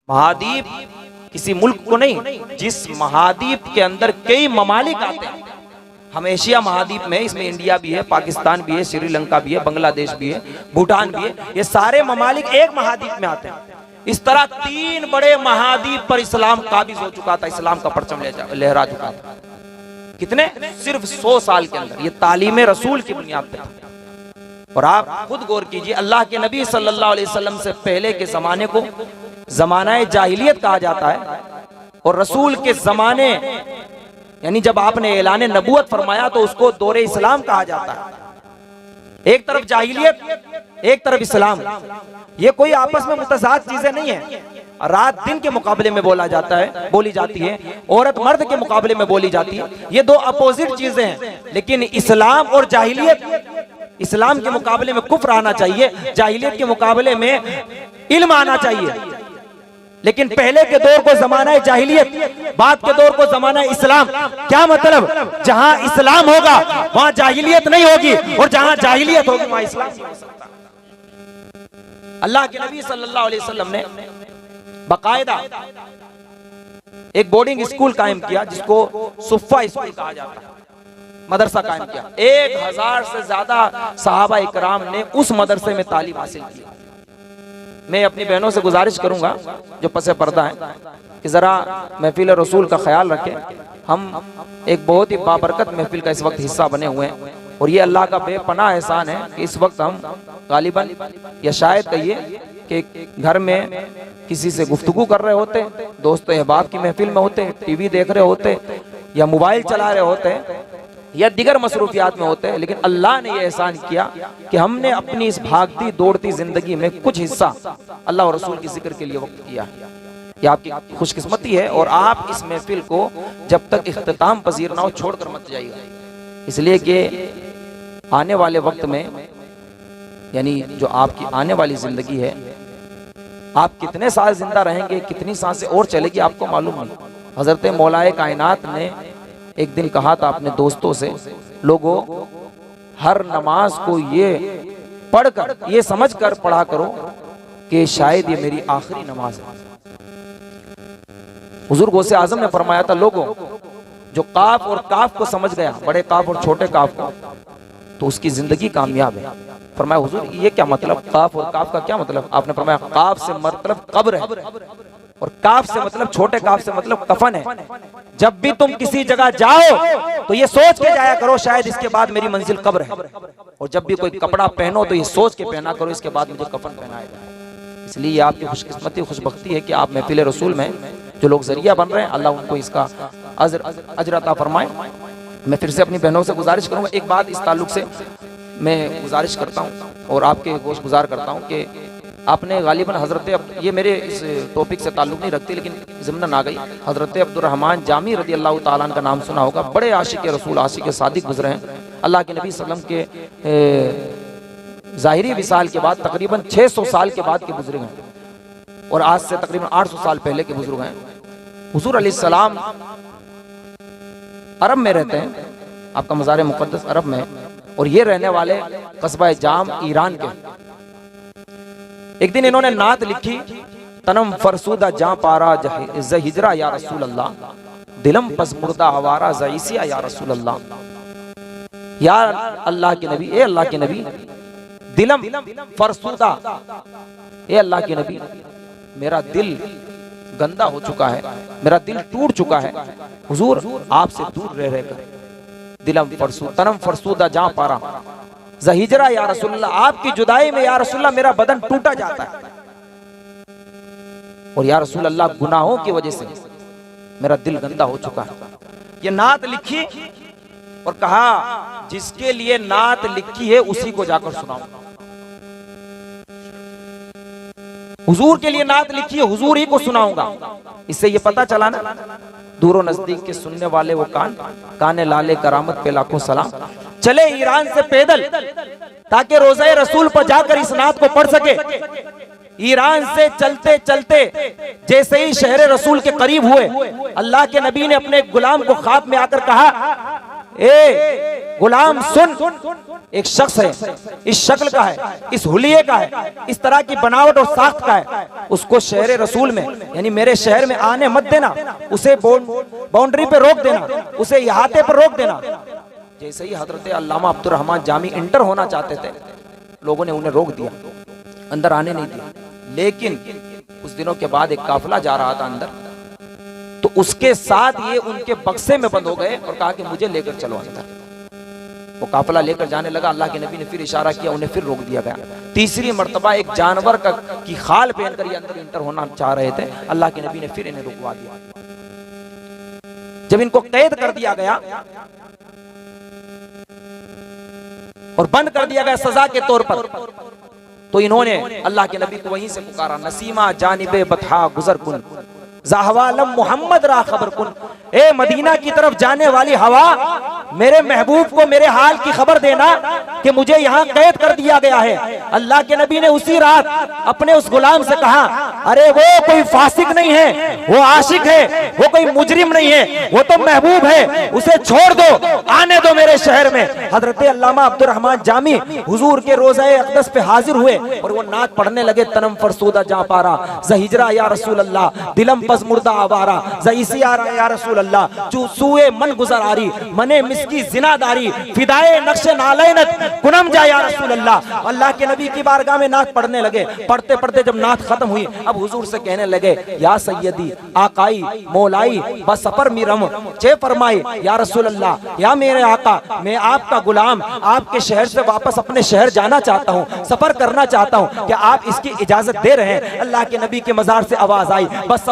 महाद्वीप किसी मुल्क को नहीं, जिस महाद्वीप के अंदर कई ममालिक आते हैं। हम एशिया महाद्वीप में, इसमें इंडिया भी है, पाकिस्तान भी है, श्रीलंका भी है, बांग्लादेश भी है, भूटान भी है, ये सारे ममालिक एक महाद्वीप में आते हैं। इस तरह 3 बड़े महाद्वीप पर इस्लाम काबिज हो चुका था, इस्लाम का परचम लहरा चुका था। कितने? सिर्फ 100 साल के अंदर। ये तालीम रसूल की बुनियाद पे था। और आप खुद गौर कीजिए, अल्लाह के नबी सल्लल्लाहु अलैहि वसल्लम से पहले के जमाने को जमाना जाहिलियत कहा जाता है, और रसूल के जमाने यानी जब आपने ऐलान नबूवत फरमाया तो उसको दौरे इस्लाम कहा जाता है। एक तरफ जाहिलियत, एक तरफ इस्लाम, ये कोई आपस में मुतज़ाद चीजें नहीं है। रात दिन के मुकाबले में बोली जाती है, औरत मर्द के मुकाबले में बोली जाती है। ये दो अपोजिट चीजें हैं। लेकिन इस्लाम और जाहिलियत, इस्लाम के मुकाबले में कुफ्र आना चाहिए, जाहिलियत के मुकाबले में इल्म आना चाहिए। लेकिन पहले के दौर को जमाना जाहिलियत, बाद के दौर को जमाना इस्लाम। क्या मतलब? जहां इस्लाम होगा वहां जाहिलियत नहीं होगी, और जहां जाहिलियत होगी वहां इस्लाम नहीं हो सकता। अल्लाह के नबी सल्लल्लाहु अलैहि वसल्लम ने बाकायदा एक बोर्डिंग स्कूल कायम किया, जिसको सुफ़ा स्कूल कहा जाता है, मदरसा कायम किया। 1000 से ज्यादा सहाबा इकराम ने उस मदरसे में तालीम हासिल की। मैं अपनी बहनों से गुजारिश करूंगा जो पसे पर्दा हैं कि जरा महफिल रसूल का ख्याल रखें। हम एक बहुत ही बाबरकत महफिल का इस वक्त हिस्सा बने हुए हैं, और ये अल्लाह का बेपनाह एहसान है कि इस वक्त हम गालिबन या शायद कहिए कि घर में किसी से गुफ्तगू कर रहे होते, दोस्त अहबाब की महफिल में होते, टीवी देख रहे होते, या मोबाइल चला रहे होते, या दिगर मसरूफियात में होते हैं। लेकिन अल्लाह ने यह एहसान किया कि हमने अपनी इस भागती दौड़ती जिंदगी में कुछ हिस्सा अल्लाह और रसूल के जिक्र के लिए वक्त किया। ये आपकी खुशकिस्मती है, और आप इस महफिल को जब तक इख्तिताम पजीर ना हो छोड़कर मत जाइएगा। इसलिए कि आने वाले वक्त में, यानी जो आपकी आने वाली जिंदगी है, आप कितने साल जिंदा रहेंगे, कितनी सांसें और चलेगी, आपको मालूम नहीं। हजरत मौलाए कायनात ने एक दिन कहा था अपने दोस्तों से, लोगों हर नमाज को ये पढ़कर, ये समझकर पढ़ा करो कि शायद ये मेरी आखिरी नमाज है। हुजूर गौसे आजम ने फरमाया था, लोगों जो काफ और काफ को समझ गया, बड़े काफ और छोटे काफ को, तो उसकी जिंदगी कामयाब है। फरमाया हुजूर ये क्या मतलब, काफ और काफ का क्या मतलब? आपने फरमाया काफ से मतलब कब्र है, और काफ से मतलब, छोटे काफ से मतलब कफन है। जब भी तुम किसी जगह जाओ तो ये सोच के जाया करो शायद इसके बाद मेरी मंजिल कब्र है, और जब भी कोई कपड़ा पहनो तो ये सोच के पहना करो इसके बाद मुझे कफन पहनाएगा। इसलिए आपकी खुशकिस्मती खुशबख्ती है कि आप महफिल रसूल में जो लोग जरिया बन रहे हैं, अल्लाह उनको इसका अजर अता फरमाए। मैं फिर से अपनी बहनों से गुजारिश करूंगा, एक बात इस ताल्लुक से मैं गुजारिश करता हूं और आपके गोश गुजार करता हूं कि आपने गालिबन हजरत, ये मेरे इस टॉपिक से ताल्लुक नहीं रखती लेकिन ज़िम्नन आ गई, हजरत अब्दुर्रहमान जामी रदी अल्लाह ताला का नाम सुना होगा। बड़े आशिक रसूल, आशिक सादिक गुजरे हैं। अल्लाह के नबी सल्लम के ज़ाहिरी विसाल के बाद तकरीबन 600 साल के बाद के बुजुर्ग हैं, और आज से तकरीबन 800 साल पहले के बुजुर्ग हैं। हुजूर अलैहिस्सलाम अरब में रहते हैं, आपका मज़ार मुक़द्दस अरब में, और ये रहने वाले कस्बा जाम ईरान के। एक दिन इन्होंने नात लिखी, तनम फरसूदा जा पारा हिजरा या रसूल अल्लाह, दिलम पस मुर्दा आवारा ज़ईसिया या रसूल अल्लाह। या अल्लाह के नबी, ए अल्लाह के नबी, दिलम फरसूदा, ए अल्लाह के नबी, मेरा दिल गंदा हो चुका है, मेरा दिल टूट चुका है हुजूर आपसे दूर रह रहकर। दिलम फरसूदा, तनम फरसूदा जा पारा ज़हिजरा या रसूलल्लाह, आपकी जुदाई में या रसूलल्लाह मेरा बदन टूटा जाता है, और या रसूल अल्लाह गुनाहों की वजह से मेरा दिल गंदा हो चुका है। ये नात लिखी और कहा जिसके लिए नात लिखी है उसी को जाकर सुनाओ। हुजूर के लिए नात लिखी है, हुजूर ही को सुनाऊंगा। इससे ये पता चला ना, दूर नजदीक के सुनने वाले वो कान, काने लाले करामत पे लाखों सलाम। चले ईरान से पैदल ताकि रोज़े रसूल पर जाकर इस नात को पढ़ सके। ईरान से चलते चलते जैसे ही शहर रसूल के करीब हुए, अल्लाह के नबी ने अपने गुलाम को ख्वाब में आकर कहा, ए गुलाम सुन, एक शख्स है, इस शक्ल का है, इस हुलिये का है, इस तरह की बनावट और साख्त का है, उसको शहर रसूल में यानी मेरे शहर में आने मत देना, उसे बाउंड्री पे रोक देना, उसे इहाते पर रोक देना। जैसे ही हजरत अल्लामा अब्दुर रहमान जामी इंटर होना चाहते थे, लोगों ने उन्हें रोक दिया, अंदर आने नहीं दिया। लेकिन कुछ दिनों के बाद एक काफिला जा रहा था अंदर, तो उसके साथ ये उनके बक्से में बंद हो गए और कहा कि मुझे लेकर चलो अंदर। वो काफिला लेकर जाने लगा, अल्लाह के नबी ने फिर इशारा किया, उन्हें फिर रोक दिया गया। तीसरी मर्तबा एक जानवर की खाल पहनकर ये अंदर इंटर होना चाह रहे थे, अल्लाह के नबी ने फिर इन्हें रुकवा दिया। जब इनको कैद कर दिया गया और बंद कर दिया गया सजा के तौर पर, तो इन्होंने अल्लाह के नबी को वहीं से पुकारा, नसीमा जानिबे बतहा गुजर कुन ज़ाहवालम मोहम्मद रा खबर कुन। ए मदीना की तरफ जाने वाली हवा, मेरे महबूब को मेरे हाल की खबर देना कि मुझे यहाँ कैद कर दिया गया है। अल्लाह के नबी ने उसी रात अपने उस गुलाम से कहा, अरे वो कोई फासिक नहीं है, वो आशिक है, वो कोई मुजरिम नहीं है, वो तो महबूब है, उसे छोड़ दो, आने दो मेरे शहर में। हजरत अल्लामा अब्दुर रहमान जामी हुजूर के रोज़े अक़दस पे हाजिर हुए और वो नात पढ़ने लगे, तनम फरसूदा जा पारा ज़हिजरा या रसूल अल्लाह, दिलम पस मुर्दा आवारा ज़ईसी या रसूल अल्लाह, चूसुए मन गुज़रारी, मने मिस्की जिनादारी, फिदाए नक्शे नालैनत कुनम जा या रसूल अल्लाह। अल्लाह के नबी की बारगाह में नात पढ़ने लगे। पढ़ते पढ़ते जब नात खत्म हुई, अब हुजूर से कहने लगे, या सैयदी आकाई मौलाई बसफर मिरम चे फरमाई या रसूल अल्लाह, या मेरे आका, मैं आपका गुलाम आपके शहर से वापस अपने शहर जाना चाहता हूँ, सफर करना चाहता हूँ, क्या आप इसकी इजाजत दे रहे हैं? अल्लाह के नबी के मजार से आवाज आई, बस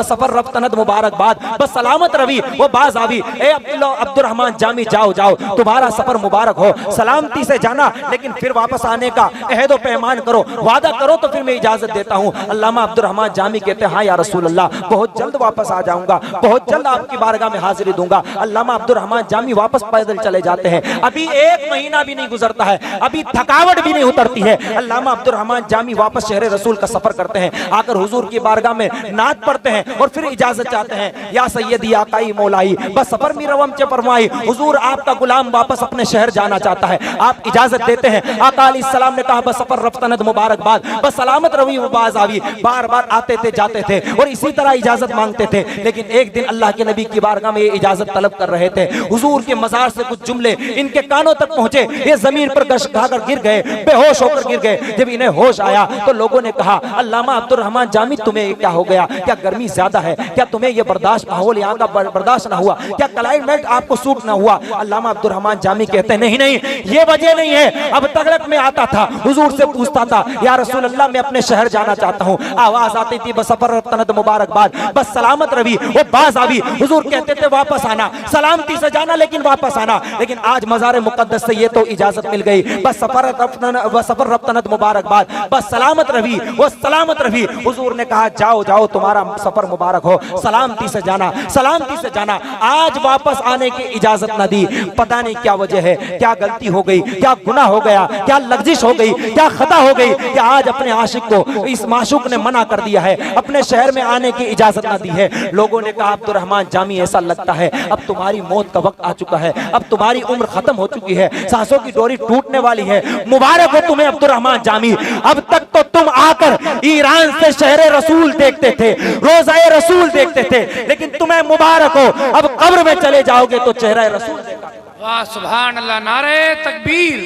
सफर रफ्तनद मुबारकबाद, बस सलामत रवि वो बाज आवी। ए अब्दुर रहमान जामी, जाओ जाओ, तुम्हारा सफर मुबारक हो, सलामती से जाना, लेकिन फिर वापस आने का अहद व पैमान करो, वादा करो तो फिर मैं इजाजत देता हूँ। अल्लामा अब्दुर रहमान जामी कहते हैं, हाँ या रसूल अल्लाह, बहुत जल्द वापस आ जाऊंगा, बहुत जल्द आपकी बारगाह में हाजिरी दूंगा। अल्लामा अब्दुर रहमान जामी वापस पैदल चले जाते हैं। अभी एक महीना भी नहीं गुजरता है, अभी थकावट भी नहीं उतरती है, अल्लामा अब्दुर रहमान जामी वापस शहर रसूल का सफर करते हैं। आकर हुजूर की बारगाह में नात पढ़ते हैं और फिर इजाजत चाहते हैं, या सैयदी आकाई मौलाई बस सफर में रवम चे फरमाई, हुजूर आपका गुलाम वापस अपने शहर जाना चाहता है, आप इजाजत देते हैं? आका अलैहिस्सलाम ने कहा, बस सफर रफ्तनद मुबारकबाद, बस सलामत रवि बाज आवी। बार बार आते थे, जाते थे और इसी तरह इजाजत मांगते थे। लेकिन एक दिन अल्लाह के नबी की बारगाह में ये इजाजत तलब कर रहे थे, हुजूर के मजार से कुछ जुमले इनके कानों तक पहुंचे, ये जमीन पर घाकर गिर गए, बेहोश होकर गिर गए। जब इन्हें होश आया तो लोगों ने कहा, अल्लामा अब्दुर रहमान जामी, तुम्हें क्या हो गया? क्या गर्मी ज्यादा है? क्या तुम्हें ये बर्दाश्त माहौल यहाँ का बर्दाश्त ना हुआ? क्या क्लाइमेट आपको सूट ना हुआ? अल्लामा अब्दुर रहमान जामी कहते हैं, नहीं नहीं, ये वजह नहीं है। अब तगड़क में आता था, हुजूर से पूछता था, या रसूल अल्लाह, मैं अपने शहर जाना चाहता हूँ। आवाज आती थी, बस सफर तनद मुबारकबाद, बस सलामत रवि वो बाज आवी। हुजूर कहते थे, वापस आना, सलामती से जाना, लेकिन वापस आना। लेकिन आज मजार मुकद्दस से ये तो इजाजत मिल गई, बस सफर रफ्तनद मुबारकबाद, बस सलामत रवि वो सलामत रवि। हुजूर ने कहा, जाओ जाओ, तुम्हारा सफर मुबारक हो, सलामती से जाना, सलामती से जाना। आज वापस आने की इजाजत न दी, पता नहीं क्या वजह है, क्या गलती हो गई, क्या गुनाह हो गया, क्या लग्जिश हो गई, क्या खता हो गई कि आज अपने आशिक को इस माशूक ने मना कर दिया है, अपने शहर में आने की इजाजत न दी है। लोगों ने कहा, अब्दुर रहमान जामी, ऐसा लगता है अब तुम्हारी मौत का वक्त आ चुका है, अब तुम्हारी उम्र खत्म हो चुकी है, सांसों की डोरी टूटने वाली है। मुबारक हो तुम्हें अब्दुर रहमान जामी, अब तक तो तुम आकर ईरान से शहर रसूल देखते थे, रोज़ाए रसूल देखते थे, लेकिन तुम्हें मुबारक हो, अब कब्र में चले जाओगे तो चेहरा रसूल देखा। वाह सुभान अल्लाह, नारे तकबीर,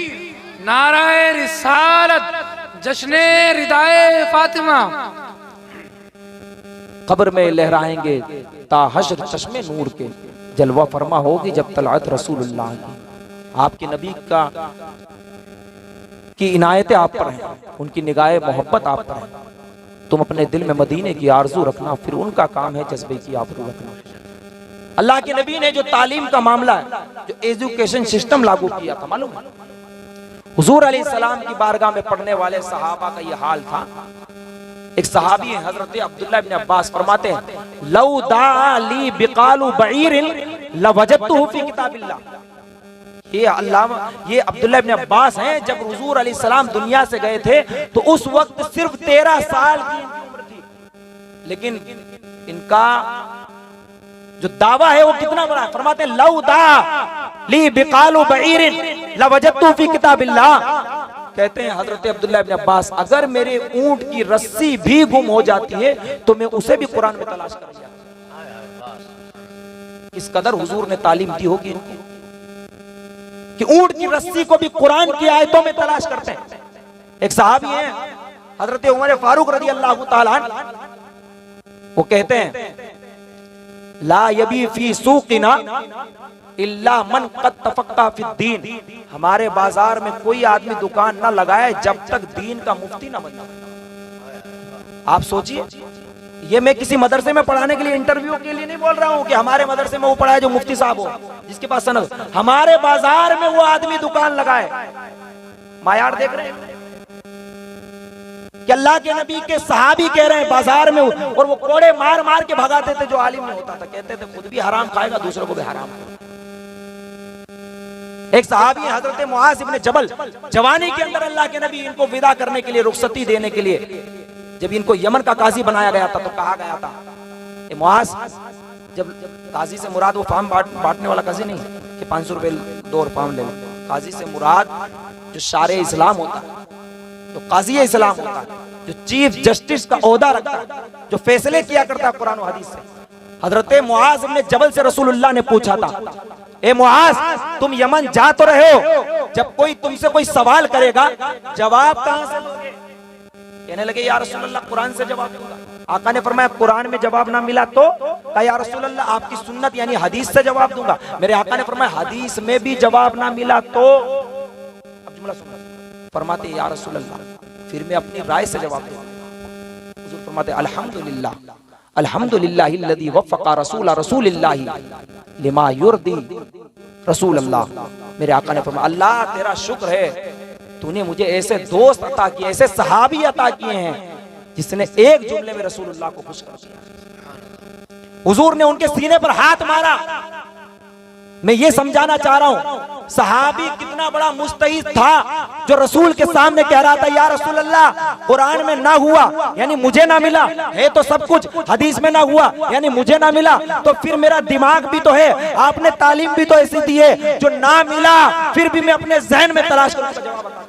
नारे रिसालत, जश्ने रिदाए फातिमा। कब्र में लहराएंगे ता हश्र चश्मे नूर के, जलवा फरमा होगी जब तलअत रसूलुल्लाह की। आपके नबी की इनायतें आप पर हैं, उनकी निगाहे मोहब्बत आप पर है। तुम अपने दिल में मदीने की आरजू रखना, फिर उनका काम है जज्बे की आबरू रखना। अल्लाह के नबी ने जो तालीम का मामला है, जो एजुकेशन सिस्टम लागू किया था, मालूम है? हुजूर अलैहिस्सलाम की बारगाह में पढ़ने वाले सहाबा का ये हाल था। एक सहाबी है हजरत अब्दुल्लाह इब्न अब्बास, फरमाते हैं, लौ दाली बिकालु बईरिन लवजदतुहु फी किताबिल्लाह। ये अब्दुल्लाह इब्न अब्बास हैं, जब हुजूर अलैहिस्सलाम दुनिया से गए थे तो उस वक्त सिर्फ 13 साल की उम्र थी, लेकिन इनका जो दावा है वो कितना बड़ा है। फरमाते हैं, लौ दा ली बिकालु बईरिन लवजदतु फी किताबिल्लाह। कहते हैं हजरत अब्दुल्लाह इब्न अब्बास, अगर मेरे ऊंट की रस्सी भी गुम हो जाती है तो मैं उसे भी कुरान में तलाश कर लिया। इस कदर हुजूर ने तालीम दी होगी कि ऊंट की रस्सी को भी कुरान की आयतों में तलाश करते हैं। एक सहाबी हैं हजरत उमर फारूक रज़ी अल्लाह तआला अन्हु, वो कहते हैं ला यबी फी सूकिना इल्ला मन कद तफक्का फी दीन। हमारे बाजार में कोई आदमी दुकान ना लगाए जब तक दीन का मुफ्ती ना बने। आप सोचिए, ये मैं किसी मदरसे में पढ़ाने के लिए इंटरव्यू के लिए नहीं बोल रहा हूं कि हमारे मदरसे में वो पढ़ाए जो मुफ्ती साहब हो, जिसके पास सनद। हमारे बाजार में वो आदमी दुकान लगाए। मायार देख रहे हैं कि अल्लाह के नबी के सहाबी कह रहे हैं बाजार में, और वो कोड़े मार मार के भगाते थे जो आलिम में होता था। कहते थे खुद भी हराम खाएगा, दूसरों को भी हराम खाएगा। एक सहाबी हजरत मुआज इब्न जबल, जवानी के अंदर अल्लाह के नबी इनको विदा करने के लिए, रुखसती देने के लिए जब इनको यमन का काजी बनाया गया था तो कहा गया था, ए मुआज, जब काजी से मुराद वो फार्म बांटने वाला काजी नहीं कि 500 रुपए दो और फार्म ले लो। काजी से मुराद जो शारे इस्लाम होता है, तो काजी इस्लाम होता है, जो चीफ जस्टिस का ओहदा रखता है, जो फैसले किया करता है कुरान और हदीस से। हजरत मुआज इब्न जबल से रसूलुल्लाह ने पूछा था, ए मुआज, तुम यमन जा तो रहे हो, जब कोई तुमसे कोई सवाल करेगा जवाब कहां से दोगे? कहने लगे या रसूलल्लाह कुरान से जवाब दूंगा। आका ने फरमाया कुरान में जवाब ना मिला तो? कहा या रसूलल्लाह आपकी सुन्नत यानी हदीस से जवाब दूंगा। मेरे आका ने फरमाया हदीस में भी जवाब ना मिला तो? अब जुमला सुनो, फरमाते या रसूलल्लाह फिर मैं अपनी राय से जवाब दूंगा। हुजूर फरमाते अल्हम्दुलिल्लाह अल्हम्दुलिल्लाहिल्लज़ी वफ़क़ा रसूलिल्लाहि लिमा युर्दी रसूलल्लाह। मेरे आका ने फरमाया अल्लाह तेरा शुक्र है, तूने मुझे ऐसे दोस्त अता किए, ऐसे सहाबी अता किए हैं जिसने एक जुमले में रसूलुल्लाह को खुश कर दिया। हुजूर ने उनके सीने पर हाथ मारा। मैं ये समझाना चाह रहा हूं सहाबी कितना बड़ा मुस्तहिद था जो रसूल के सामने कह रहा था या रसूलल्लाह कुरान में ना हुआ यानी मुझे ना मिला है, तो सब कुछ हदीस में ना हुआ यानी मुझे ना मिला, तो फिर मेरा दिमाग भी तो है, आपने तालीम भी तो ऐसी दी है जो ना मिला फिर भी मैं अपने जहन में तलाश करने का जवाब बता।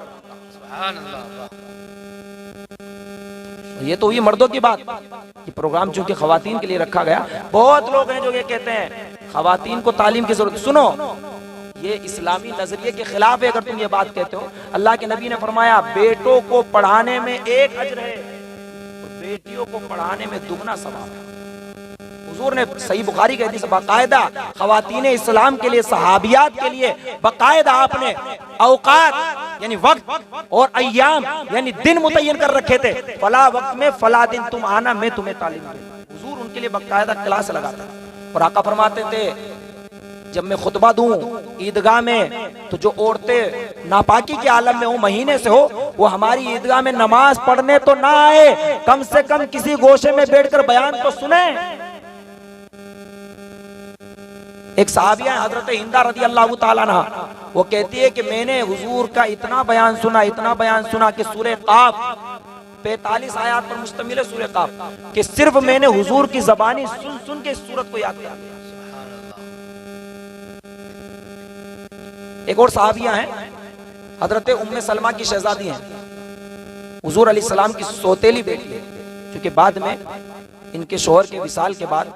ये तो हुई मर्दों की बात। ये प्रोग्राम चूंकि खवातीन के लिए रखा गया, बहुत लोग हैं जो ये कहते हैं खवातीन को तालीम की जरूरत। सुनो, ये इस्लामी नजरिए के खिलाफ है अगर तुम ये बात कहते हो। अल्लाह के नबी ने फरमाया बेटों को पढ़ाने में एक अजर है, बेटियों को पढ़ाने में दुगना सवाब है। हुजूर ने सही बुखारी कहती है बाकायदा खवातीन इस्लाम के लिए, सहाबियात के लिए बाकायदा आपने औकात यानी वक्त और अय्याम यानी दिन मुतय्यन कर रखे थे। फला वक्त में फला दिन तुम आना, मैं तुम्हें तालीम दूंगा। हुजूर उनके लिए बाकायदा क्लास लगाता और आका फरमाते थे जब मैं खुतबा दूं ईदगाह में तो जो औरतें नापाकी के आलम में हो, महीने से हो, वो हमारी ईदगाह में नमाज पढ़ने तो ना आए, कम से कम किसी गोशे में बैठकर बयान तो सुने। एक सहाबिया हजरत हिंदा रज़ी अल्लाह तआला अन्हा, वो कहती है कि मैंने हुजूर का इतना बयान सुना कि सूरह काफ 45 आयत पर मुश्तमिल है सूरह काफ, कि सिर्फ मैंने हुजूर की ज़बानी सुन सुन के इस सूरत को याद किया। एक और सहाबिया हैं हजरत उम्मे सलमा की शहजादी हैं, हुजूर अलैहिस्सलाम की सौतेली बेटी है, क्योंकि बाद में इनके शोहर के विसाल के बाद,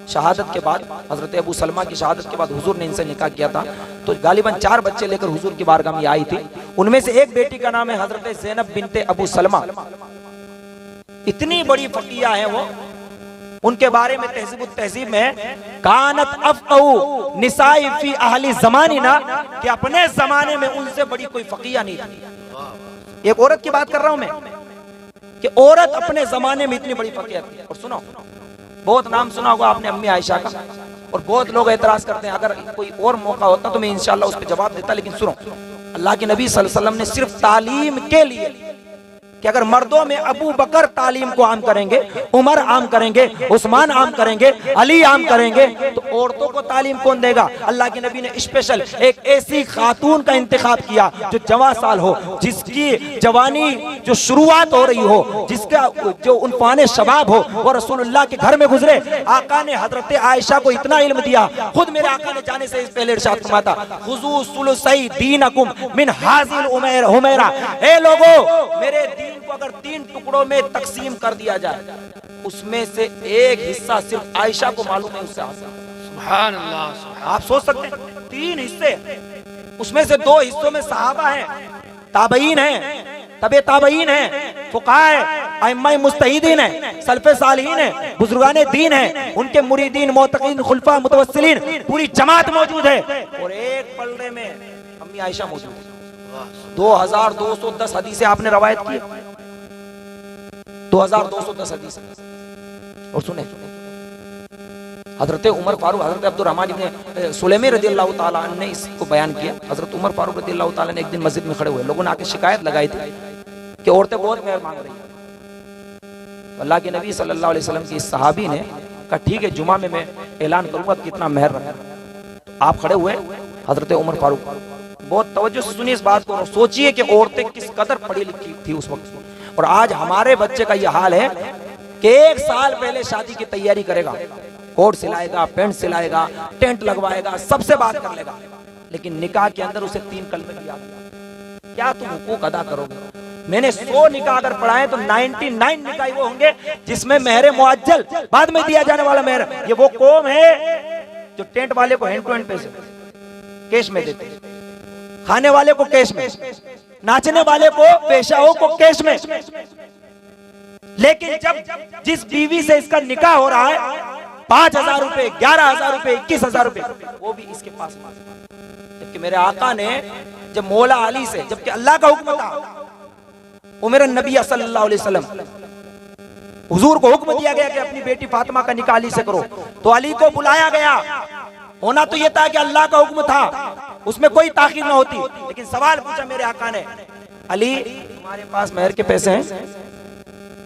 शहादत के बाद, हजरत अबू सलमा की शहादत के बाद हुजूर ने इनसे निकाह किया था। तो गालिबन 4 बच्चे लेकर हुजूर की बारगाह में आई थी। उनमें से एक बेटी का नाम है हजरत ज़ैनब बिनते अबू सलमा। इतनी बड़ी फकीहा है वो, उनके बारे में तहज़ीब में कानत अफ़क़हु निसाई फी अहली ज़मानिना, कि अपने जमाने में उनसे बड़ी कोई फकीहा नहीं थी। एक औरत की बात कर रहा हूं मैं कि औरत अपने जमाने में इतनी बड़ी फकीहा थी। और सुनो, बहुत नाम सुना होगा आपने अम्मी आयशा का, और बहुत लोग एतराज करते हैं, अगर कोई और मौका होता तो मैं इंशाअल्लाह उस पर जवाब देता। लेकिन सुनो, अल्लाह के नबी सल्लल्लाहु अलैहि वसल्लम ने सिर्फ तालीम के लिए कि अगर मर्दों में अबू बकर तालीम को आम करेंगे, उमर आम करेंगे, उस्मान आम करेंगे, अली आम करेंगे, तो औरतों को तालीम कौन देगा? अल्लाह के नबी ने स्पेशल एक ऐसी खातून का इंतखाब किया जो जवां साल हो, जिसकी जवानी जो शुरुआत हो रही हो, जिसका जो उनफाने शबाब हो, वो रसूलुल्लाह के घर में गुजरे। आका ने हजरत आयशा को इतना इल्म दिया, खुद मेरे आका ने जाने से पहले इरशाद फरमाता, खुजू सुलुसई दीनकुम मिन हाजिल हुमैरा, ए लोगो मेरे दीन को अगर 3 टुकड़ों में तकसीम कर दिया जाए, उसमें से एक हिस्सा सिर्फ आयशा को मालूम है, उससे हासिल। सुभान अल्लाह। आप सोच सकते हैं 3 हिस्से, उसमें से 2 हिस्सों में सहाबा हैं, ताबईन हैं, तबे ताबईन हैं, फुकाहा है, अइम्मा मुस्तहिदीन हैं, सल्फे सालिहीन हैं, बुजुर्गाने दीन हैं, उनके मुरीदीन, मोतकीन, खुलफा, मुतवस्सिलीन, पूरी जमात मौजूद है, और एक पलड़े में अम्मी आयशा मौजूद है। 2210 हदीसें आपने रवायत की, 2210 हदीसें। और सुने हजरत उमर फारूक, हजरत अब्दुर्रहमान इब्न सुलैमी रज़ियल्लाहु ताला अन्हु ने इसको बयान किया। हजरत उमर फारूक रज़ियल्लाहु ताला ने एक दिन मस्जिद में खड़े हुए, लोगों ने आके शिकायत लगाई थी कि औरतें बहुत मेहर मांग रही हैं। अल्लाह के नबी सल्लल्लाहु अलैहि वसल्लम की इस सहाबी ने कहा, ठीक है, जुमा में मैं ऐलान करूंगा कितना मेहर रखा। तो आप खड़े हुए, हजरत उमर फारूक, बहुत तवज्जो से सुनिए इस बात को, सोचिए कि औरतें किस कदर पढ़ी लिखी थी उस वक्त, और आज हमारे बच्चे का यह हाल है कि 1 साल पहले शादी की तैयारी करेगा, कोट सिलाएगा, पैंट सिलाएगा, टेंट लगवाएगा, सबसे बात कर लेगा, लेकिन निकाह के अंदर उसे 3 कलमे दिया, क्या तुम हुकूक अदा करोगे? मैंने 100 निकाह अगर पढ़ाए तो 99 निकाह वो होंगे जिसमें मेहर मुअज्जल, बाद में दिया जाने वाला मेहर। ये वो कौम है जो टेंट वाले को हैंड टू हैंड पैसे कैश में देते, खाने वाले को कैश में, नाचने वाले को, पेशाओं को कैश में, लेकिन जब जिस बीवी से इसका निकाह हो रहा है 5,000 रुपए, 11,000 रुपए, 21,000 रुपए, वो भी इसके पास। जबकि मेरे आका ने जब मौला अली से, जबकि अल्लाह का हुक्म था, उमर नबी सल्लल्लाहु अलैहि वसल्लम, हुजूर को हुक्म दिया गया कि अपनी बेटी फातिमा का निकाह अली से करो, तो अली को बुलाया गया। होना तो यह था कि अल्लाह का हुक्म था, उसमें कोई ताखीर ना होती, लेकिन सवाल पूछा मेरे आका ने, अली तुम्हारे पास मेहर के पैसे हैं?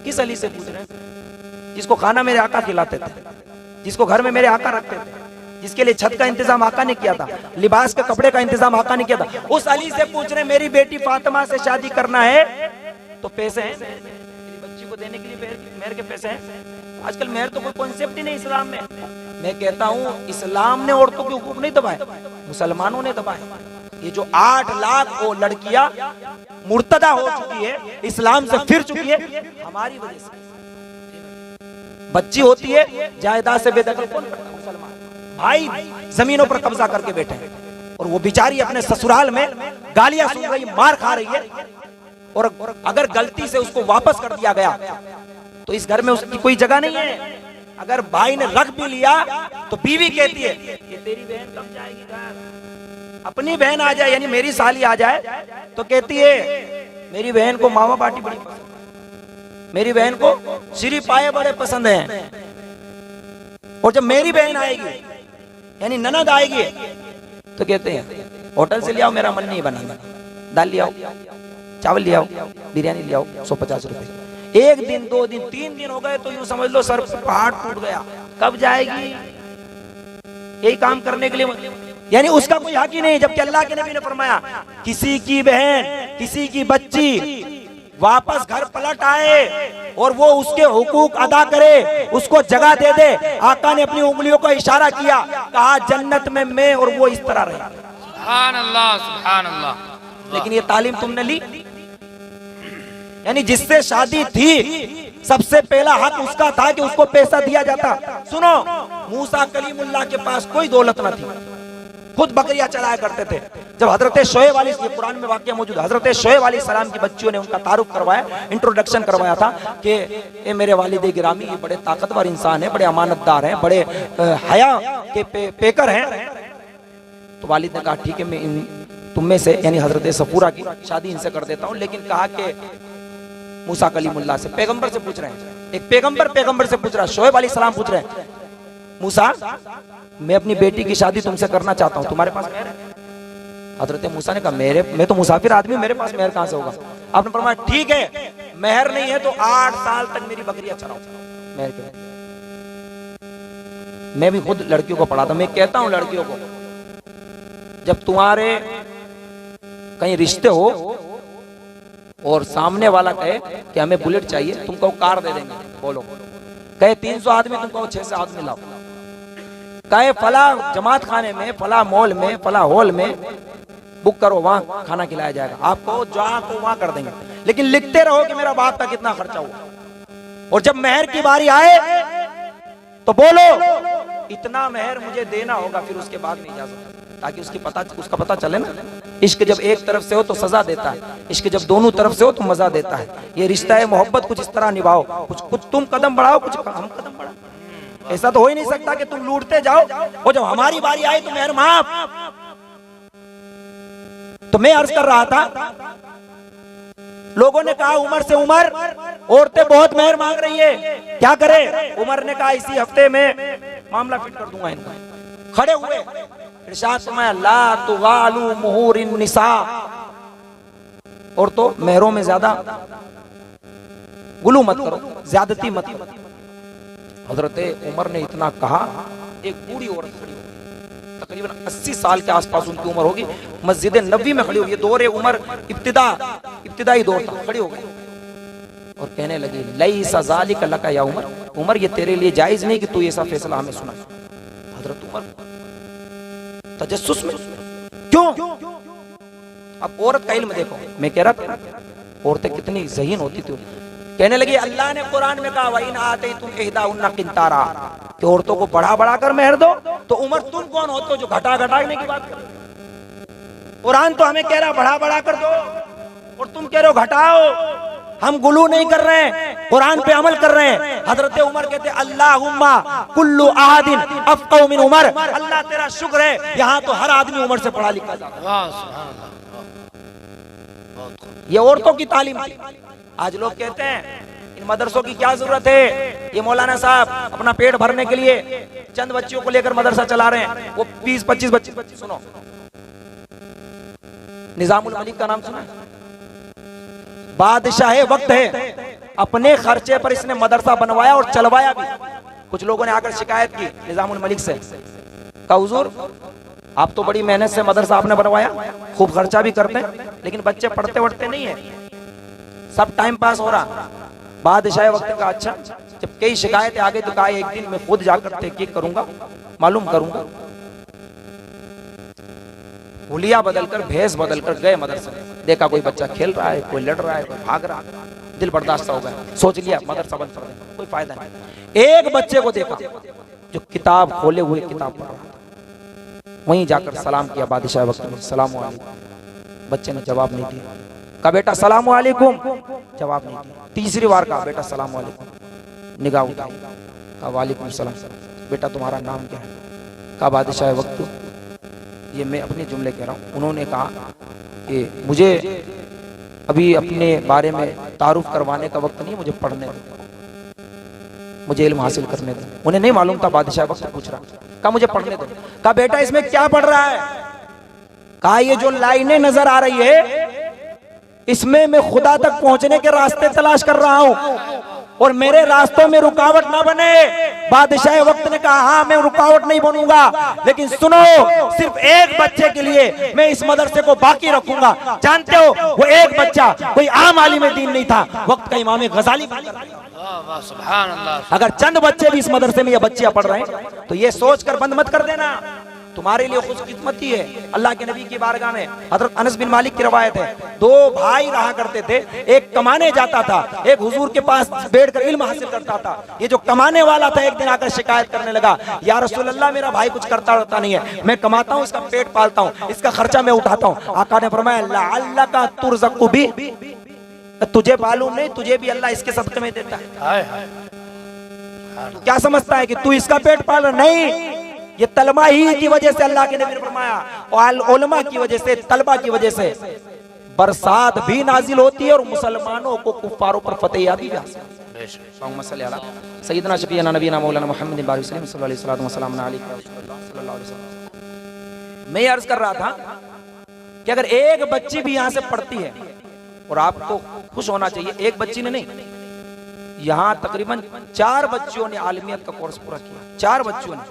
किस अली से पूछ रहे हैं? जिसको खाना मेरे आका खिलाते थे, जिसको घर में मेरे आका रखते थे, जिसके लिए छत का इंतजाम आका ने किया था, लिबास का, कपड़े का इंतजाम आका ने किया था, उस अली से पूछ रहे मेरी बेटी फातिमा से शादी करना है तो पैसे हैं? मेरी बच्ची को देने के लिए मेहर के पैसे हैं? आजकल मेहर तो कोई कॉन्सेप्ट ही नहीं इस्लाम में। मैं कहता हूँ इस्लाम ने औरतों के हुकूक नहीं दबाए, मुसलमानों ने दबाए। ये जो 8 लाख वो लड़कियां मुर्तदा हो चुकी है, इस्लाम से फिर चुकी है, हमारी वजह से। बच्ची होती है, जायदाद से बेदखल कौन करता है? मुसलमान भाई जमीनों पर कब्जा करके बैठे हैं, और वो बेचारी अपने ससुराल में गालियां सुन रही, मार खा रही है, और अगर गलती से उसको वापस कर दिया गया तो इस घर में उसकी कोई जगह नहीं है। अगर भाई ने रख भी लिया तो बीवी कहती है ये तेरी बहन कब जाएगी घर? अपनी बहन आ जाए, यानी मेरी साली आ जाए, तो कहती है मेरी बहन को मावा बाटी बड़ी पसंद, मेरी बहन को श्री पाए बड़े पसंद हैं। और जब मेरी बहन आएगी, यानी ननद आएगी, तो कहते हैं होटल से ले आओ, मेरा मन नहीं बना, दाल ले आओ, चावल ले आओ, बिरयानी ले आओ, 150 रुपए। 1 दिन, 2 दिन, 3 दिन हो गए तो यूं समझ लो सर पहाड़ टूट गया, कब जाएगी? यही काम करने के लिए, यानी उसका कोई हक ही नहीं। जबकि अल्लाह के नबी ने फरमाया किसी की बहन, किसी की बच्ची वापस घर पलट आए और वो उसके हुकूक अदा करे, उसको जगह दे दे, आका ने अपनी उंगलियों को इशारा किया, कहा जन्नत में मैं और वो इस तरह रहे। सुभान अल्लाह, सुभान अल्लाह। लेकिन ये तालीम तुमने ली, यानी जिससे शादी थी सबसे पहला हक उसका था कि उसको पैसा दिया जाता। सुनो, मूसा कलीमुल्लाह के पास कोई दौलत न थी, खुद बकरियां चलाया करते थे। जब हजरत शोएब वाली, ये कुरान में वाकया मौजूद, हजरत शोएब वाली सलाम की बच्चियों ने उनका तारुफ करवाया, इंट्रोडक्शन करवाया था कि ए मेरे वालिद गिरामी, ये बड़े ताकतवर इंसान है, बड़े अमानतदार हैं, बड़े हया के पेकर हैं। तो वालिद ने कहा ठीक है, मैं तुम में से यानी हजरत सफूरा की शादी इनसे कर देता हूँ। लेकिन कहा कि मूसा कलीमुल्लाह से, पैगंबर से पूछ रहे हैं, एक पैगंबर से पूछ रहा है, शोएब अलैहि सलाम पूछ रहे हैं, मूसा मैं अपनी बेटी की शादी तुमसे करना चाहता हूँ, तुम्हारे पास मेहर है? हजरत मूसा ने कहा मैं तो मुसाफिर आदमी हूं, मेरे पास मेहर कहां से होगा? आपने फरमाया ठीक है, मेहर नहीं है तो 8 साल तक मेरी बकरियां चराओ मेहर के। मैं भी खुद लड़कियों को पढ़ाता, मैं कहता हूं लड़कियों को, जब तुम्हारे कहीं रिश्ते हो और सामने वाला कहे कि हमें बुलेट चाहिए, तुम कहो कार दे देंगे, बोलो। कहे 300 आदमी, तुम कहो 600 आदमी लाओ। कहे फला जमात खाने में, फला मॉल में, फला हॉल में बुक करो, वहां खाना खिलाया जाएगा। आप कहो जहां को वहां कर देंगे, लेकिन लिखते रहो कि मेरा बाप का कितना खर्चा हुआ। और जब मेहर की बारी आए तो बोलो इतना मेहर मुझे देना होगा, फिर उसके बाद में इजाजत, ताकि उसका पता चले ना। इश्क जब एक तरफ से हो तो सजा देता है, इश्क जब दोनों तरफ से हो तो मजा देता है। ये रिश्ता है मोहब्बत, कुछ इस तरह निभाओ, कुछ तुम कदम बढ़ाओ, कुछ हम कदम बढ़ाओ। ऐसा तो हो ही नहीं सकता कि तुम लूटते जाओ और जब हमारी बारी आई तो मेहर माफ। तो मैं अर्ज कर रहा था, लोगों ने कहा उमर से उमर, औरतें बहुत मेहर मांग रही है, क्या करे? उमर ने कहा इसी हफ्ते में मामला फिट कर दूंगा इनको। खड़े हुए, इरशाद फरमाया ला तुगालू मुहूरिन निसा, और तो मेहरों में ज्यादा गुलू मत करो, ज्यादती मत करो। हजरत उमर ने इतना कहा, एक बूढ़ी औरत खड़ी हो गई, तकरीबन 80 साल के आसपास उनकी उम्र होगी, मस्जिद नबी में खड़ी हुई, दौर उमर इब्तिदाई दौर था, खड़ी हो गई और कहने लगी लैसा ज़ालिका लका या उमर, उमर ये तेरे लिए जायज नहीं कि तू ऐसा फैसला हमें सुना। हजरत उमर तजस्सुस में, क्यों? अब औरत का इल्म देखो, मैं कह रहा था औरतें कितनी ज़हीन होती थी। कहने लगी अल्लाह ने कुरान में कहा वइन आतैतुम इहदाहुन्ना किंतारा, कि औरतों को बढ़ा बढ़ा कर मेहर दो। तो उमर तुम कौन होते हो जो घटा घटाने की बात करो? कुरान तो हमें कह रहा बढ़ा बढ़ा कर दो और तुम कह रहे हो घटाओ। हम गुलू नहीं कर रहे हैं, कुरान पे अमल कर रहे हैं। हजरत उमर कहते अल्लाहुम्मा कुल्लु अहादिन अफक़हु मिन उमर, अल्लाह तेरा शुक्र है यहाँ तो हर आदमी उमर से पढ़ा लिखा जाता है। ये औरतों की तालीम थी। आज लोग कहते हैं इन मदरसों की क्या जरूरत है, ये मौलाना साहब अपना पेट भरने के लिए चंद बच्चियों को लेकर मदरसा चला रहे हैं, वो 20-25 बच्चे। सुनो, निजामुल मलिक का नाम सुना है? बादशाह वक्त है, अपने खर्चे पर इसने मदरसा बनवाया और चलवाया भी। कुछ लोगों ने आकर शिकायत की निजामुल मलिक से, कहा हुजूर आप तो बड़ी मेहनत से मदरसा आपने बनवाया, खूब खर्चा भी करते हैं, लेकिन बच्चे पढ़ते वढ़ते नहीं है, सब टाइम पास हो रहा। बादशाह वक्त का अच्छा, जब कई शिकायतें आ गई तो कहा एक दिन मैं खुद जाकर तहकीक करूंगा, मालूम करूंगा। हुलिया बदलकर भेष बदलकर गए मदरसे, देखा कोई बच्चा खेल रहा है, कोई लड़ रहा है, कोई भाग रहा है, दिल बर्दाश्त हो गया, सोच लिया मदरसा बंद कर देना, कोई फायदा नहीं। एक बच्चे को देखा जो किताब खोले हुए किताब पढ़ रहा था, वहीं जाकर सलाम किया बादशाह वक्त में, सलाम वालेकुम। बच्चे ने जवाब नहीं दिया, कहा बेटा सलाम वालेकुम, जवाब नहीं दिया। तीसरी बार कहा बेटा सलाम वालेकुम, निगाह उठाई, कहा वालेकुम सलाम। बेटा तुम्हारा नाम क्या है? कहा बादशाह वक्त। ये मैं अपने जुमले कह रहा हूँ। उन्होंने कहा कि मुझे अभी अपने बारे में तारुफ करवाने का वक्त नहीं, मुझे पढ़ने दो, मुझे इल्म हासिल करने दो। उन्हें नहीं मालूम था बादशाह वक्त पूछ रहा, कहा मुझे पढ़ने दो। कहा बेटा इसमें क्या पढ़ रहा है? कहा ये जो लाइनें नजर आ रही है इसमें मैं खुदा तक पहुंचने के रास्ते तलाश कर रहा हूं और मेरे रास्तों में रुकावट ना बने। बादशाह वक्त ने कहा हाँ मैं रुकावट नहीं बनूंगा, लेकिन सुनो सिर्फ एक बच्चे के लिए मैं इस मदरसे को बाकी रखूंगा। जानते हो वो एक बच्चा कोई आम आलिम दीन नहीं था, वक्त का इमाम गजाली। अगर चंद बच्चे भी इस मदरसे में ये बच्चियां पढ़ रहे हैं तो ये सोचकर बंद मत कर देना, तुम्हारे लिए खुशकिस्मती है। अल्लाह के नबी की बारगाह में हजरत अनस बिन मालिक की रवायत है, दो भाई रहा करते थे, एक कमाने जाता था, एक हुजूर के पास बैठकर इल्म हासिल करता था। ये जो कमाने वाला था एक दिन आकर शिकायत करने लगा, या रसूल अल्लाह मेरा भाई कुछ करता रहता नहीं है, मैं कमाता हूँ, इसका पेट पालता हूँ, इसका खर्चा मैं उठाता हूँ। आका ने फरमाया लअल्लका तुरज़क़ु बि, तुझे मालूम नहीं तुझे भी अल्लाह इसके सदक़े में देता है। क्या समझता है कि तू इसका पेट पाल रहा? नहीं, ये तलबा ही की वजह से अल्लाह के नबी ने फरमाया, और उलमा की वजह से, तलबा की वजह से बरसात भी नाजिल होती है और मुसलमानों को कुफ्फारों पर फतेह भी हासिल होती है। सैयदना शफीना नबीना मौलाना मुहम्मद सल्लल्लाहु अलैहि वसल्लम। मैं अर्ज कर रहा था कि अगर एक बच्ची भी यहाँ से पढ़ती है, और आपको खुश होना चाहिए एक बच्ची ने नहीं, यहाँ तकरीबन 4 बच्चियों ने आलिमियत का कोर्स पूरा किया, 4 बच्चियों ने,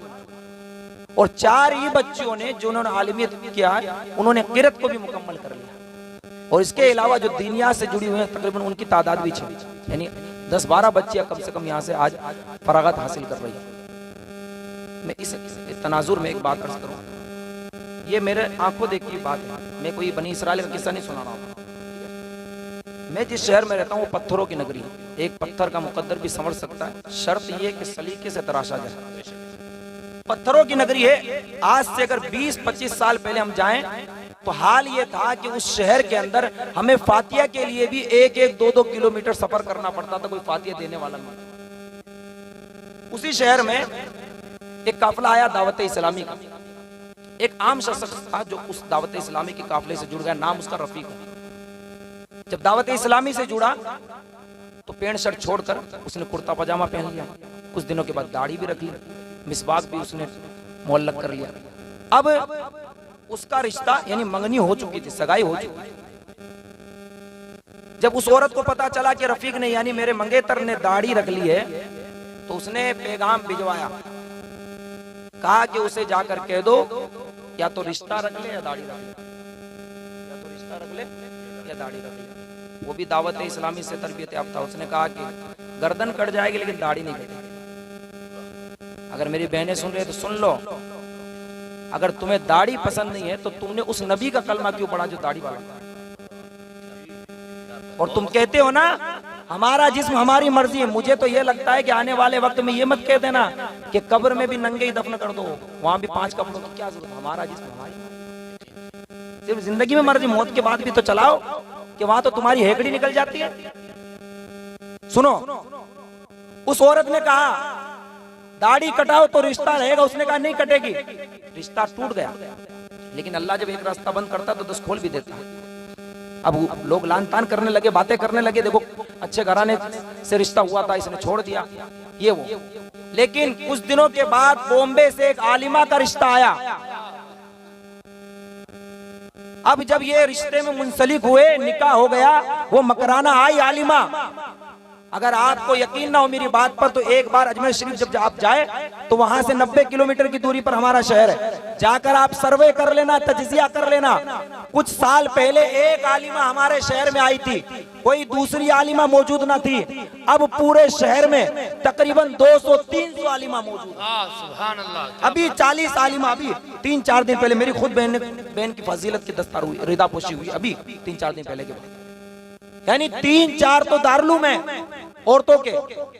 और 4 ही बच्चियों ने जिन्होंने आलिमियत किया है उन्होंने क़िरात को भी मुकम्मल कर लिया। और इसके अलावा जो दीनिया से जुड़ी हुई हैं तकरीबन उनकी तादाद भी 6, यानी 10-12 बच्चियां कम से कम यहाँ से आज फरागत हासिल कर रही है। मैं इस तनाजुर में एक बात अर्ज करूँ, ये मेरे आंखों देखी बात है, मैं कोई बनी इसराइल का किस्सा नहीं सुना रहा हूँ। मैं जिस शहर में रहता हूँ वो पत्थरों की नगरी है, एक पत्थर का मुकद्दर भी समझ सकता है, शर्त ये कि सलीके से तराशा जाए। पत्थरों की नगरी है। आज से अगर 20-25 साल पहले हम जाएं तो हाल ये था कि उस शहर के अंदर हमें फातिया के लिए भी 1-2 किलोमीटर सफर करना पड़ता था, कोई फातिया देने वाला नहीं। उसी शहर में एक काफिला आया दावत इस्लामी का, एक आम शख्स था जो उस दावत इस्लामी के काफिले से जुड़ गया, नाम उसका रफीक है। जब दावत इस्लामी से जुड़ा तो पैंट शर्ट छोड़कर उसने कुर्ता पजामा पहन लिया, कुछ दिनों के बाद दाढ़ी भी रख ली, मिसवाक भी उसने मुअल्लक कर लिया। अब उसका रिश्ता यानी मंगनी हो चुकी थी, सगाई हो चुकी थी। जब उस औरत को पता चला कि रफीक ने यानी मेरे मंगेतर ने दाढ़ी रख ली है तो उसने पैगाम भिजवाया, कहा कि उसे जाकर कह दो या तो रिश्ता रख ले या दाढ़ी रख ले, या तो रिश्ता रख ले या दाढ़ी रख ले। वो भी दावत इस्लामी से तरबियत याफ्ता, उसने कहा कि गर्दन कट जाएगी लेकिन दाढ़ी नहीं कटेगी। अगर मेरी बहनें सुन रहे तो सुन लो, अगर तुम्हें दाढ़ी पसंद नहीं है तो तुमने उस नबी का कलमा क्यों पढ़ा जो दाढ़ी वाला? और तुम कहते हो ना हमारा जिस्म हमारी मर्जी है, मुझे तो ये लगता है कि आने वाले वक्त में ये मत कह देना कि कब्र में भी नंगे ही दफन कर दो, वहां भी 5 कपड़ों की क्या जरूरत। हमारा जिस्म हमारी मर्जी, सिर्फ जिंदगी में मर्जी, मौत के बाद भी तो चलाओ कि वहां तो तुम्हारी हेकड़ी निकल जाती है। सुनो, उस औरत ने कहा दाढ़ी कटाओ तो रिश्ता रहेगा, उसने कहा नहीं कटेगी। रिश्ता टूट गया, लेकिन अल्लाह जब एक रास्ता बंद करता तो 10 खोल भी देता। अब लोग लान तान करने लगे, बातें करने लगे, देखो अच्छे घराने से रिश्ता हुआ था इसने छोड़ दिया, ये वो। लेकिन कुछ दिनों के बाद बॉम्बे से एक आलिमा का रिश्ता आया। अब जब ये रिश्ते में मुंसलिक हुए, निकाह हो गया, वो मकराना आई आलिमा। अगर आपको यकीन ना हो मेरी बात पर तो एक बार अजमेर शरीफ जब आप जाए तो वहां से 90 किलोमीटर की दूरी पर हमारा शहर है, जाकर आप सर्वे कर लेना, तजजिया कर लेना। कुछ साल पहले एक आलिमा हमारे शहर में आई थी, कोई दूसरी आलिमा मौजूद ना थी। अब पूरे शहर में तकरीबन 200-300 आलिमा मौजूद। सुभान अल्लाह। अभी 40 आलिमा, अभी 3-4 दिन पहले मेरी खुद बहन की फजीलत की दस्तार हुई, रिदापोशी हुई अभी 3-4 दिन पहले के बाद। यानी 3-4 तो दारुलूम है औरतों के,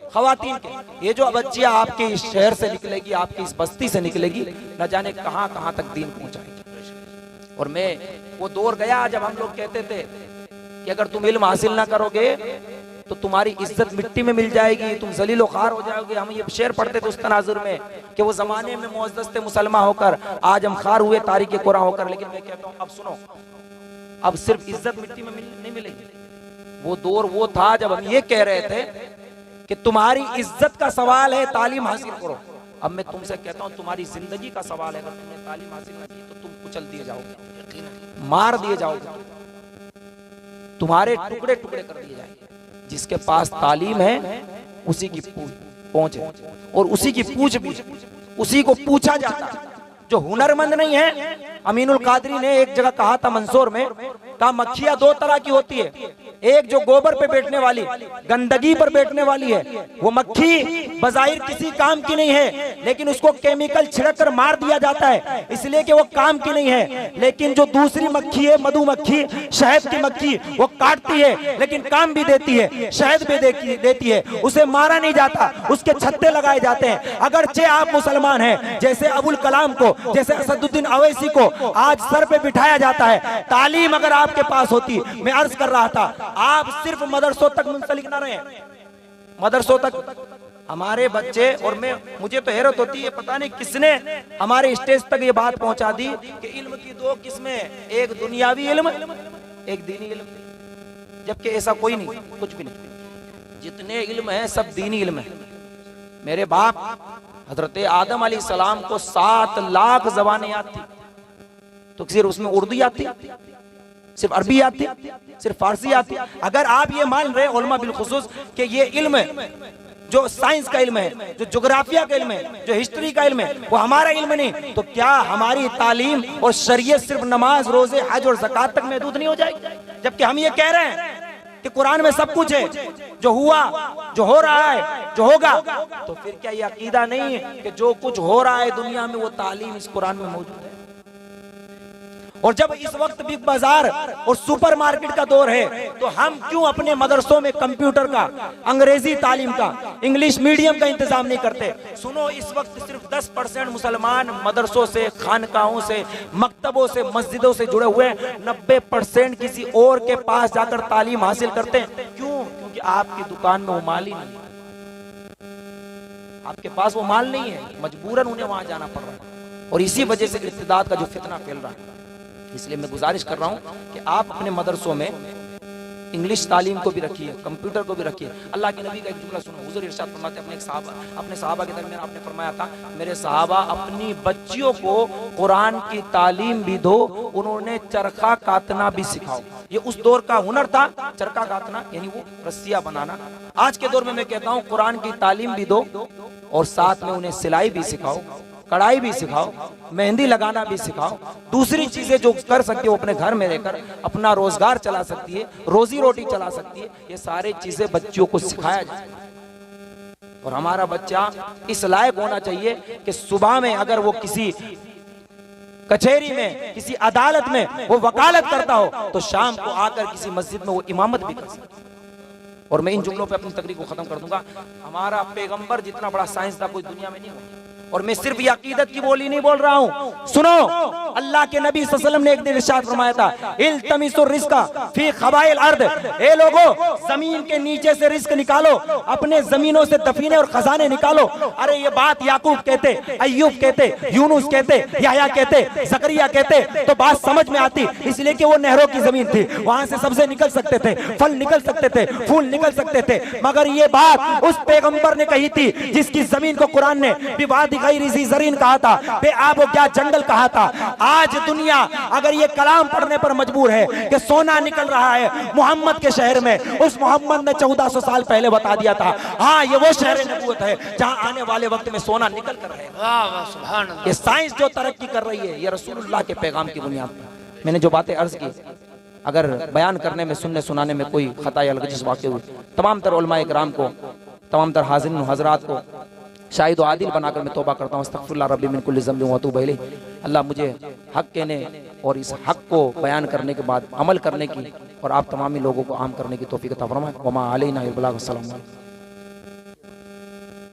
खवातीन के। ये जो बच्चियां आपके इस शहर से निकलेगी, आपकी इस बस्ती से निकलेगी, न जाने कहां कहां तक दीन पहुंचाएगी। और मैं वो दौर गया जब हम लोग कहते थे कि अगर तुम इल्म हासिल ना करोगे तो तुम्हारी इज्जत मिट्टी में मिल जाएगी, तुम जलीलो खार हो जाओगे। हम ये शेर पढ़ते थे उस तनाजुर में कि वो जमाने में मुअज़्ज़ज़ थे मुसलमान होकर, आज हम खार हुए तारीक कुरान होकर। लेकिन मैं कहता हूँ अब सुनो, अब सिर्फ इज्जत मिट्टी में नहीं मिलेगी। वो दौर वो था जब हम ये कह रहे थे कि तुम्हारी इज्जत का सवाल है, तालीम हासिल करो। अब मैं तुमसे कहता हूँ तुम्हारी जिंदगी का सवाल है, अगर तुमने तालीम हासिल न की तो तुम कुचल दिए जाओगे, मार दिए जाओगे, तुम्हारे टुकड़े टुकड़े कर दिए जाएंगे। जिसके पास तालीम है उसी की पहुंच है, और उसी की पूछ भी उसी को पूछा जाता है। जो हुनरमंद नहीं है, अमीनुल कादरी ने एक जगह कहा था मंसूर में, कहा मक्खियां 2 तरह की होती है, एक जो गोबर पे बैठने वाली, गंदगी पर बैठने वाली है, वो मक्खी बजाहिर किसी काम की नहीं है, लेकिन उसको केमिकल छिड़क कर मार दिया जाता है इसलिए कि वो काम की नहीं है। लेकिन जो दूसरी मक्खी है, मधुमक्खी, शहद की मक्खी, वो काटती है लेकिन काम भी देती है, शहद भी देती है, उसे मारा नहीं जाता, उसके छत्ते लगाए जाते हैं। अगरचे आप मुसलमान हैं, जैसे अबुल कलाम को, जैसे असदुद्दीन अवैसी को आज सर पे बिठाया जाता है। तालीम अगर आपके पास होती, मैं अर्ज कर रहा था, आप सिर्फ मदरसों तक मुंसलिक ना रहे, मदरसों तक हमारे बच्चे। और मुझे तो हैरत होती है, पता नहीं किसने हमारे स्टेज तक ये बात पहुंचा दी कि इल्म की 2 किस्में, एक दुनियावी इल्म, एक दीनी इल्म, जबकि ऐसा कोई नहीं, कुछ भी नहीं। जितने इल्म है सब दीनी इल्म है। मेरे बाप हजरत आदम अलैहिस्सलाम को 7 लाख ज़बानें याद थी, तो सिर्फ उसमें उर्दू आती, सिर्फ अरबी आती, सिर्फ फारसी आती। अगर आप ये मान रहे उलमा बिलखुसूस कि ये इल्म जो साइंस का इल्म है, जो ज्योग्राफिया का इल्म है, जो हिस्ट्री का इल्म है, वो हमारा इल्म नहीं, तो क्या हमारी तालीम और शरीयत सिर्फ नमाज, रोजे, हज और ज़कात तक महदूद नहीं हो जाएगी? जबकि हम ये कह रहे हैं कि कुरान में सब कुछ है, जो हुआ, जो हो रहा है, जो होगा। तो फिर क्या ये अकीदा नहीं है कि जो कुछ हो रहा है दुनिया में वो तालीम इस कुरान में मौजूद है? और जब इस वक्त बिग बाजार और सुपरमार्केट का दौर है, तो हम क्यों अपने मदरसों में कंप्यूटर का, अंग्रेजी तालीम का, इंग्लिश मीडियम का इंतजाम नहीं करते? सुनो, इस वक्त सिर्फ 10% मुसलमान मदरसों से, खानकाहों से, मकतबों से, मस्जिदों से जुड़े हुए हैं। 90% किसी और के पास जाकर तालीम हासिल करते हैं। क्यों? क्योंकि आपकी दुकान में वो माल ही नहीं है, आपके पास वो माल नहीं है, मजबूरन उन्हें वहां जाना पड़ रहा है। और इसी वजह से इर्तिदाद का जो फितना फैल रहा है। इसलिए मैं गुजारिश कर रहा हूं कि आप अपने मदरसों में इंग्लिश तालीम को भी रखिए, कंप्यूटर को भी रखिए। अल्लाह के नबी का एक जुमला सुनो, हुजूर इरशाद फरमाते अपने सहाबा के दरमियान आपने फरमाया था, मेरे सहाबा अपनी बच्चियों को कुरान की तालीम भी दो, उन्होंने चरखा काटना भी सिखाओ। ये उस दौर का हुनर था, चरखा काटना यानी वो रस्सियां बनाना। आज के दौर में मैं कहता हूँ कुरान की तालीम भी दो और साथ में उन्हें सिलाई भी सिखाओ, कढ़ाई भी सिखाओ, मेहंदी लगाना भी सिखाओ। दूसरी चीजें जो कर सकती है वो अपने घर में रहकर अपना रोजगार चला सकती है, रोजी रोटी चला सकती है। ये सारी चीजें बच्चों को सिखाया जाए। और हमारा बच्चा इस लायक होना चाहिए कि सुबह में अगर वो किसी कचहरी में, किसी अदालत में वो वकालत करता हो, तो शाम को आकर किसी मस्जिद में वो इमामत भी कर सकता है। और मैं इन जुमलों पे अपनी तकरीर को खत्म कर दूंगा। हमारा पैगंबर जितना बड़ा साइंसदान कोई दुनिया में नहीं हुआ। और मैं सिर्फ ये अकीदत की बोली नहीं बोल रहा हूँ। सुनो, अल्लाह के नबी सल्लल्लाहु अलैहि वसल्लम ने एक दिन इरशाद फरमाया था, इल्तमिसुर रिज़्क़ा फी ख़बाइल अर्द, ए लोगो जमीन के नीचे से रिस्क निकालो, अपने जमीनों से दफीने और खजाने निकालो। अरे ये बात याकूब कहते, अय्यूब कहते, यूनुस कहते, याह्या कहते, ज़करिया कहते तो बात समझ में आती, इसलिए कि वो नहरों की जमीन थी, वहां से सब्ज़े निकल सकते थे, फल निकल सकते थे, फूल निकल सकते थे। मगर ये बात उस पैगंबर ने कही थी जिसकी जमीन को कुरान ने विवाद गैरी ज़रीन कहा था, बेआब क्या जंगल कहा था। आज दुनिया अगर ये कलाम पढ़ने पर मजबूर है कि सोना निकल रहा है मोहम्मद के शहर में, उस मोहम्मद ने 1400 साल पहले बता दिया था, हाँ ये वो शहर नबूवत है जहां आने वाले वक्त में सोना निकल कर रहेगा। ये साइंस जो तरक्की कर रही है ये रसूलुल्लाह के पैगाम की बुनियाद पर। मैंने जो बातें अर्ज की, अगर बयान करने में, सुनने सुनाने में कोई खता या अलगजिस वाक़या हुई, तमाम तर उलमाए किराम को, तमाम तर हाज़िरीन हज़रात को शाहिद व आदिल बनाकर मैं तौबा करता हूँ। अस्तग़फिरुल्लाह रब्बी मिन कुल्लि ज़ंबिन व अतूबु इलैह। अल्लाह मुझे हक़ कहने और इस हक़ को बयान करने के बाद अमल करने की और आप तमामी लोगों को आम करने की तौफ़ीक़ अता फ़रमाए। व मा अलैना इल्ला अल बलाग।